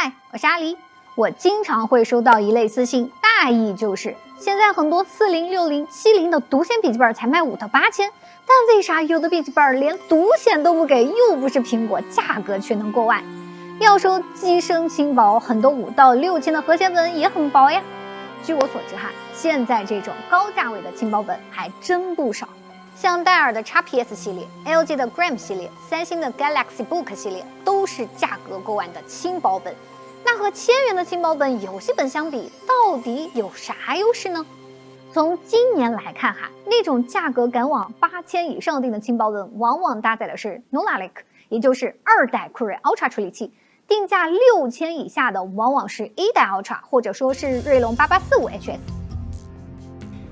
嗨，我是阿狸。我经常会收到一类私信，大意就是现在很多40、60、70的独显笔记本才卖5到8千，但为啥有的笔记本连独显都不给，又不是苹果，价格却能过万？要说机身轻薄，很多5到6千的核显本也很薄呀。据我所知现在这种高价位的轻薄本还真不少，像戴尔的 XPS 系列、LG 的 Gram 系列、三星的 Galaxy Book 系列都是价格过万的轻薄本。那和1000元的轻薄本游戏本相比，到底有啥优势呢？从今年来看那种价格敢往8000以上定的轻薄本，往往搭载的是 Lunar Lake， 也就是2代酷睿 Ultra 处理器。定价6000以下的，往往是1代 Ultra， 或者说是锐龙8845HS。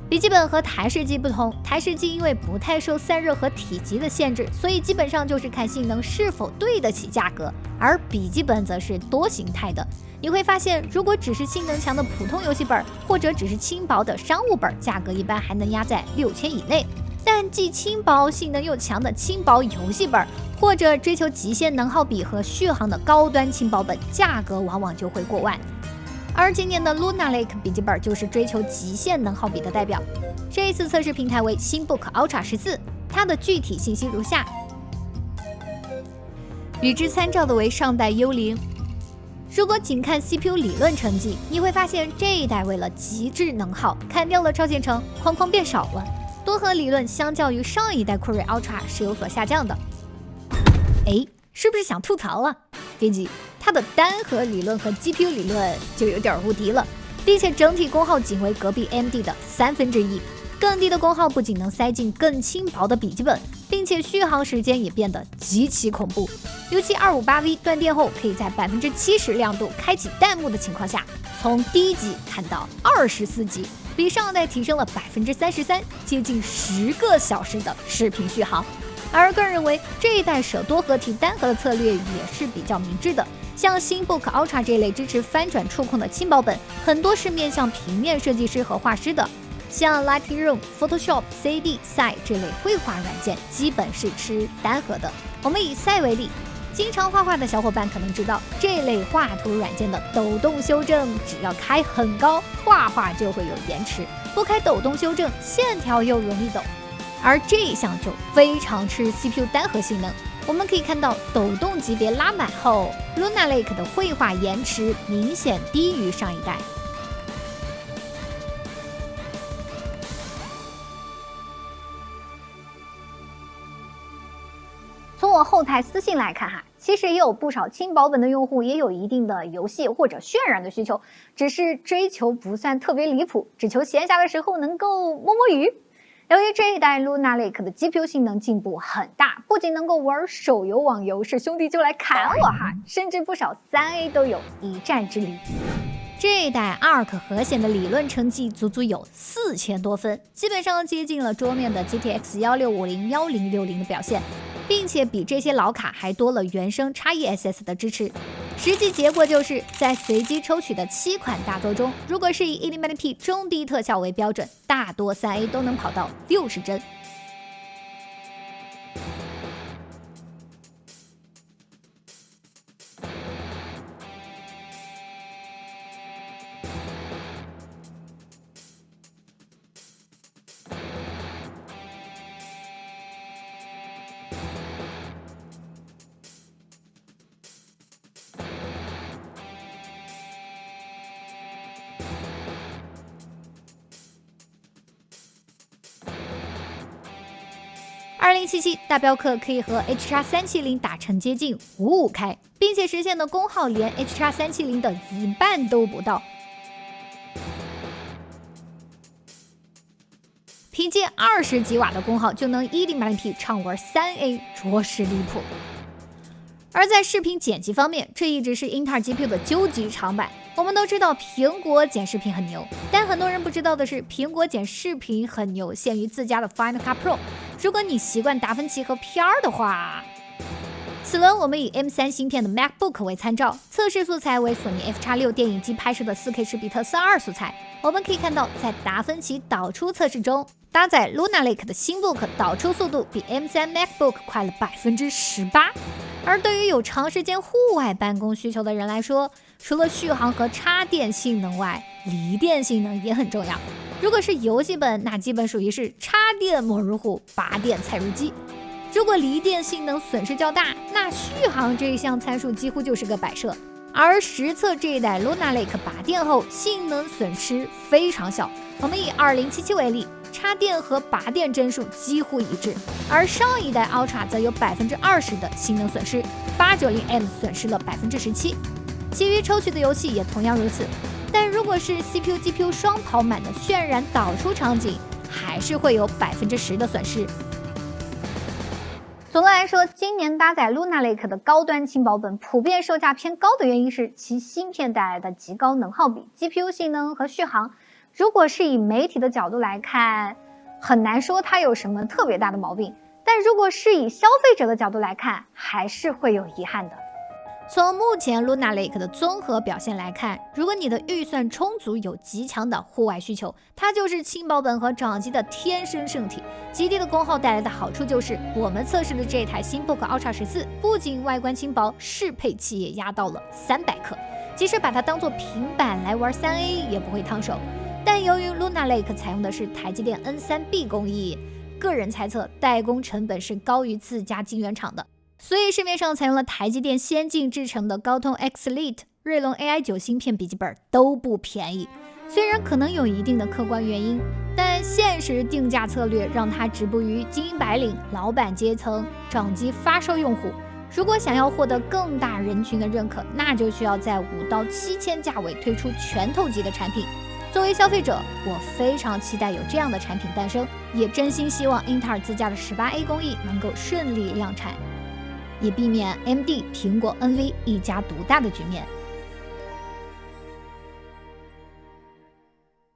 笔记本和台式机不同，台式机因为不太受散热和体积的限制，所以基本上就是看性能是否对得起价格，而笔记本则是多形态的。你会发现，如果只是性能强的普通游戏本，或者只是轻薄的商务本，价格一般还能压在6000以内。但既轻薄性能又强的轻薄游戏本，或者追求极限能耗比和续航的高端轻薄本，价格往往就会过万。而今年的 Lunar Lake 笔记本就是追求极限能耗比的代表。这一次测试平台为新 Book Ultra 14，它的具体信息如下：与之参照的为上代幽灵。如果仅看 CPU 理论成绩，你会发现这一代为了极致能耗，砍掉了超线程，框框变少了，多核理论相较于上一代酷睿 Ultra 是有所下降的。是不是想吐槽了？别急，它的单核理论和 GPU 理论就有点无敌了，并且整体功耗仅为隔壁 AMD 的1/3。更低的功耗不仅能塞进更轻薄的笔记本，并且续航时间也变得极其恐怖。尤其 258V 断电后，可以在70%亮度开启弹幕的情况下，从1级看到24级，比上代提升了33%，接近10个小时的视频续航。而个人认为，这一代舍多核提单核的策略也是比较明智的。像新 Book Ultra 这类支持翻转触控的轻薄本，很多是面向平面设计师和画师的。像 Lightroom、Photoshop、CD、Sci 这类绘画软件，基本是吃单核的。我们以 Sci 为例，经常画画的小伙伴可能知道，这类画图软件的抖动修正只要开很高，画画就会有延迟；不开抖动修正，线条又容易抖。而这一项就非常吃 CPU 单核性能。我们可以看到，抖动级别拉满后 Lunar Lake 的绘画延迟明显低于上一代。从我后台私信来看其实也有不少轻薄本的用户也有一定的游戏或者渲染的需求，只是追求不算特别离谱，只求闲暇的时候能够摸摸鱼。由于这一代 Lunar Lake 的 GPU 性能进步很大，不仅能够玩手游网游，是兄弟就来砍我甚至不少3A 都有一战之力。这一代 ARC 核显的理论成绩足足有4000多分，基本上接近了桌面的 GTX 1650、1060的表现，并且比这些老卡还多了原生 XeSS 的支持。实际结果就是在随机抽取的7款大作中，如果是以 1080p 中低特效为标准，大多3A 都能跑到60帧。2077大镖客可以和 HX370 打成接近55开，并且实现的功耗连 HX370 的一半都不到。凭借20几瓦的功耗就能 1080p 畅玩3A， 着实离谱。而在视频剪辑方面，这一直是英特尔 GPU 的究极长板。我们都知道苹果剪视频很牛，但很多人不知道的是，苹果剪视频很牛限于自家的 Final Cut Pro。如果你习惯达芬奇和 PR 的话，此轮我们以 M3 芯片的 MacBook 为参照，测试素材为索尼 FX6 电影机拍摄的 4K 10比特42素材。我们可以看到，在达芬奇导出测试中，搭载 Lunar Lake 的新 Book 导出速度比 M3 MacBook 快了18%。而对于有长时间户外办公需求的人来说，除了续航和插电性能外，离电性能也很重要。如果是游戏本，那基本属于是插电没入户，拔电才入机。如果离电性能损失较大，那续航这一项参数几乎就是个摆设。而实测这一代 Luna Lake 拔电后性能损失非常小，我们以2077为例，插电和拔电帧数几乎一致，而上一代 Ultra 则有20%的性能损失，890M 损失了17%，其余抽取的游戏也同样如此。但如果是 CPU、GPU 双跑满的渲染导出场景，还是会有10%的损失。总的来说，今年搭载 Luna Lake 的高端轻薄本普遍售价偏高的原因是其芯片带来的极高能耗比、GPU 性能和续航。如果是以媒体的角度来看，很难说它有什么特别大的毛病，但如果是以消费者的角度来看，还是会有遗憾的。从目前 Luna Lake 的综合表现来看，如果你的预算充足，有极强的户外需求，它就是轻薄本和掌机的天生圣体。极低的功耗带来的好处就是，我们测试的这台新 Book Ultra 14，不仅外观轻薄，适配器也压到了300克，即使把它当做平板来玩3A 也不会烫手。但由于 Luna Lake 采用的是台积电 N3B 工艺，个人猜测代工成本是高于自家晶圆厂的。所以市面上采用了台积电先进制成的高通 X Lite、锐龙 AI9 芯片笔记本都不便宜。虽然可能有一定的客观原因，但现实定价策略让它止步于精英白领、老板阶层、掌机发烧用户。如果想要获得更大人群的认可，那就需要在5到7千价位推出拳头级的产品。作为消费者，我非常期待有这样的产品诞生，也真心希望英特尔自家的18A 工艺能够顺利量产，也避免 AMD、苹果、NV 一家独大的局面。